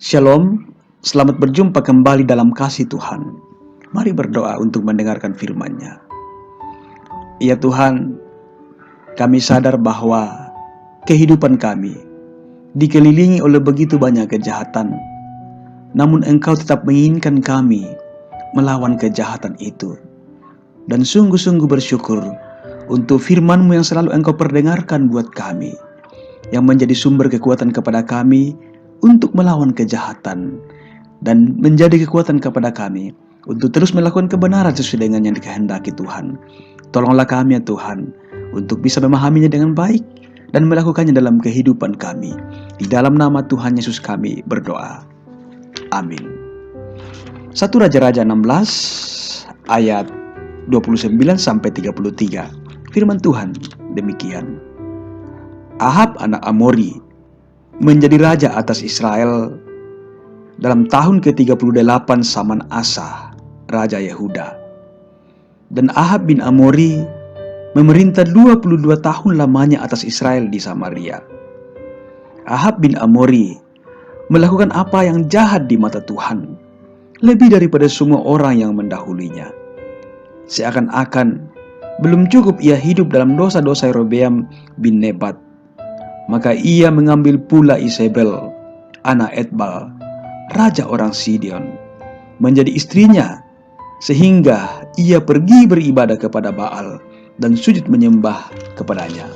Shalom, selamat berjumpa kembali dalam kasih Tuhan. Mari berdoa untuk mendengarkan firman-Nya. Ya Tuhan, kami sadar bahwa kehidupan kami dikelilingi oleh begitu banyak kejahatan. Namun Engkau tetap menginginkan kami melawan kejahatan itu. Dan sungguh-sungguh bersyukur untuk firman-Mu yang selalu Engkau perdengarkan buat kami, yang menjadi sumber kekuatan kepada kami untuk melawan kejahatan dan menjadi kekuatan kepada kami untuk terus melakukan kebenaran sesuai dengan yang dikehendaki Tuhan. Tolonglah kami ya Tuhan untuk bisa memahaminya dengan baik dan melakukannya dalam kehidupan kami. Di dalam nama Tuhan Yesus kami berdoa. Amin. 1 Raja-Raja 16 ayat 29-33. Firman Tuhan demikian. Ahab anak Amori menjadi raja atas Israel dalam tahun ke-38 zaman Asa, Raja Yehuda. Dan Ahab bin Amori memerintah 22 tahun lamanya atas Israel di Samaria. Ahab bin Amori melakukan apa yang jahat di mata Tuhan, lebih daripada semua orang yang mendahulunya. Seakan-akan belum cukup ia hidup dalam dosa-dosa Yerobeam bin Nebat, maka ia mengambil pula Isabel, anak Etbal, raja orang Sidon, menjadi istrinya, sehingga ia pergi beribadah kepada Baal dan sujud menyembah kepadanya.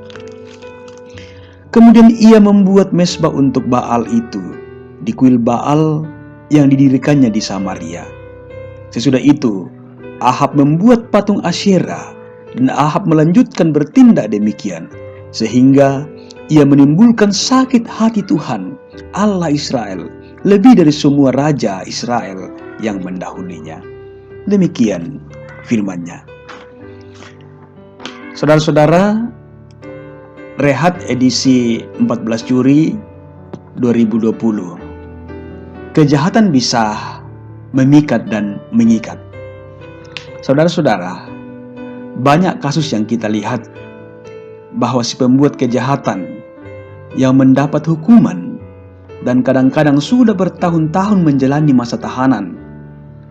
Kemudian ia membuat mesbah untuk Baal itu di kuil Baal yang didirikannya di Samaria. Sesudah itu, Ahab membuat patung Asyera, dan Ahab melanjutkan bertindak demikian, sehingga ia menimbulkan sakit hati Tuhan, Allah Israel, lebih dari semua raja Israel yang mendahulinya. Demikian firman-Nya. Saudara-saudara, Rehat edisi 14 Juli 2020. Kejahatan bisa memikat dan mengikat. Saudara-saudara, banyak kasus yang kita lihat bahwa si pembuat kejahatan yang mendapat hukuman dan kadang-kadang sudah bertahun-tahun menjalani masa tahanan,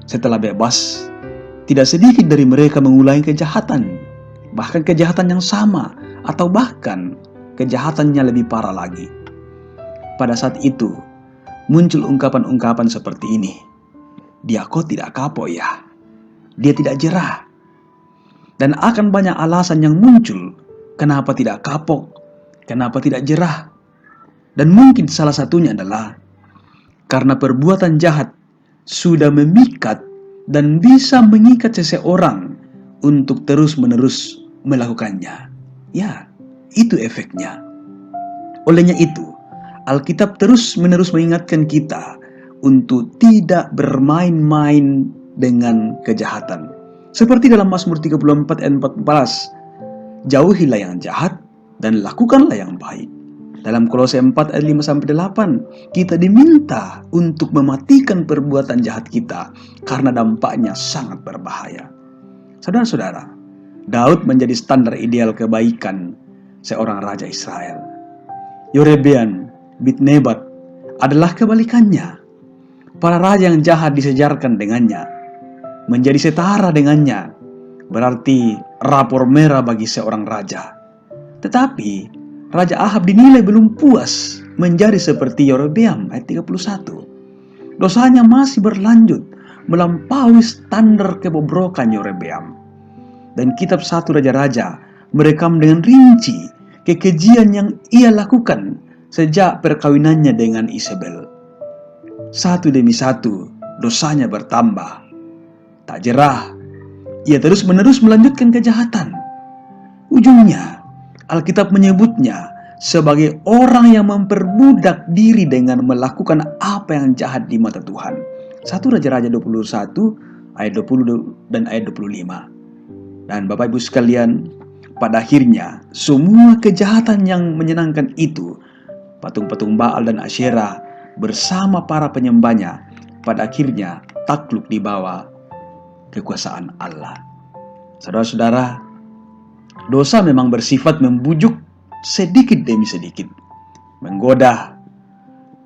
setelah bebas, tidak sedikit dari mereka mengulangi kejahatan, bahkan kejahatan yang sama, atau bahkan kejahatannya lebih parah lagi. Pada saat itu muncul ungkapan-ungkapan seperti ini. Dia kok tidak kapok ya? Dia tidak jerah. Dan akan banyak alasan yang muncul kenapa tidak kapok, kenapa tidak jerah. Dan mungkin salah satunya adalah karena perbuatan jahat sudah memikat dan bisa mengikat seseorang untuk terus-menerus melakukannya. Ya, itu efeknya. Olehnya itu, Alkitab terus-menerus mengingatkan kita untuk tidak bermain-main dengan kejahatan. Seperti dalam Mazmur 34 ayat 14, jauhilah yang jahat dan lakukanlah yang baik. Dalam Kolose 4 ayat 5-8, kita diminta untuk mematikan perbuatan jahat kita karena dampaknya sangat berbahaya. Saudara-saudara, Daud menjadi standar ideal kebaikan seorang raja Israel. Yerobeam bin Nebat adalah kebalikannya. Para raja yang jahat disejarkan dengannya, menjadi setara dengannya, berarti rapor merah bagi seorang raja. Tetapi Raja Ahab dinilai belum puas menjadi seperti Yerobeam ayat 31. Dosanya masih berlanjut melampaui standar kebobrokan Yerobeam. Dan kitab 1 Raja-Raja merekam dengan rinci kekejian yang ia lakukan sejak perkawinannya dengan Isabel. Satu demi satu dosanya bertambah. Tak jerah, ia terus-menerus melanjutkan kejahatan. Ujungnya, Alkitab menyebutnya sebagai orang yang memperbudak diri dengan melakukan apa yang jahat di mata Tuhan. 1 Raja-Raja 21 ayat 20 dan ayat 25. Dan Bapak Ibu sekalian, pada akhirnya semua kejahatan yang menyenangkan itu, patung-patung Baal dan Asyera bersama para penyembahnya, pada akhirnya takluk di bawah kekuasaan Allah. Saudara-saudara, dosa memang bersifat membujuk sedikit demi sedikit, menggoda,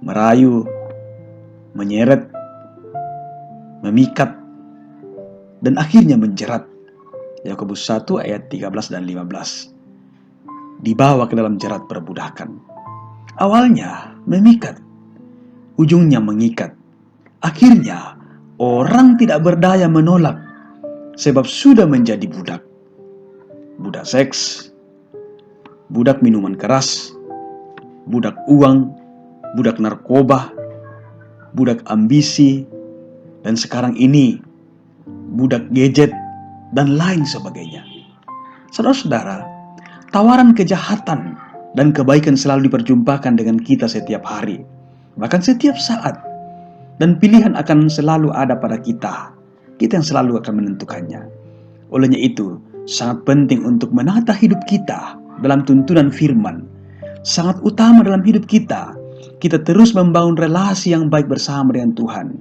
merayu, menyeret, memikat, dan akhirnya menjerat. Yakobus 1 ayat 13 dan 15. Dibawa ke dalam jerat perbudakan. Awalnya memikat, ujungnya mengikat. Akhirnya orang tidak berdaya menolak sebab sudah menjadi budak. Budak seks, budak minuman keras, budak uang, budak narkoba, budak ambisi, dan sekarang ini budak gadget dan lain sebagainya. Saudara-saudara, tawaran kejahatan dan kebaikan selalu diperjumpakan dengan kita setiap hari, bahkan setiap saat. Dan pilihan akan selalu ada pada kita. Kita yang selalu akan menentukannya. Olehnya itu, sangat penting untuk menata hidup kita dalam tuntunan firman. Sangat utama dalam hidup kita terus membangun relasi yang baik bersama dengan Tuhan.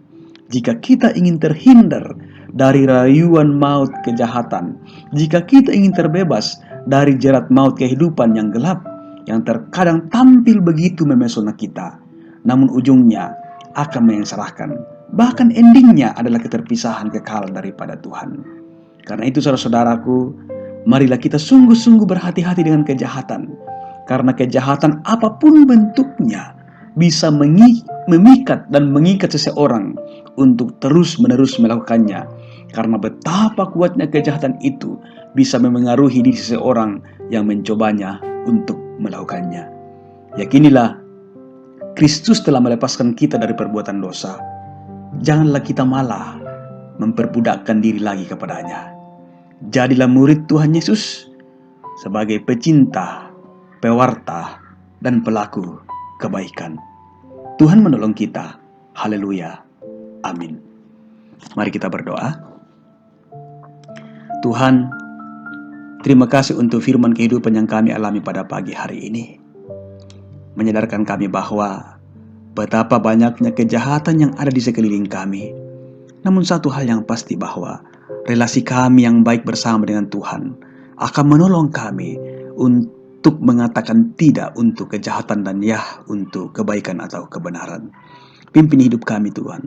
Jika kita ingin terhindar dari rayuan maut kejahatan, jika kita ingin terbebas dari jerat maut kehidupan yang gelap, yang terkadang tampil begitu memesona kita, namun ujungnya akan menyesalahkan. Bahkan endingnya adalah keterpisahan kekal daripada Tuhan. Karena itu saudara-saudaraku, marilah kita sungguh-sungguh berhati-hati dengan kejahatan. Karena kejahatan apapun bentuknya bisa memikat dan mengikat seseorang untuk terus-menerus melakukannya. Karena betapa kuatnya kejahatan itu bisa memengaruhi diri seseorang yang mencobanya untuk melakukannya. Yakinilah, Kristus telah melepaskan kita dari perbuatan dosa. Janganlah kita malah memperbudakkan diri lagi kepadanya. Jadilah murid Tuhan Yesus sebagai pecinta, pewarta, dan pelaku kebaikan. Tuhan menolong kita. Haleluya. Amin. Mari kita berdoa. Tuhan, terima kasih untuk firman kehidupan yang kami alami pada pagi hari ini. Menyadarkan kami bahwa betapa banyaknya kejahatan yang ada di sekeliling kami. Namun satu hal yang pasti bahwa relasi kami yang baik bersama dengan Tuhan akan menolong kami untuk mengatakan tidak untuk kejahatan dan ya untuk kebaikan atau kebenaran. Pimpin hidup kami Tuhan,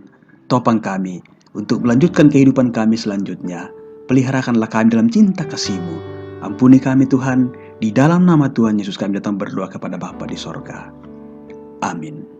topang kami untuk melanjutkan kehidupan kami selanjutnya. Peliharakanlah kami dalam cinta kasih-Mu. Ampuni kami Tuhan, di dalam nama Tuhan Yesus kami datang berdoa kepada Bapa di sorga. Amin.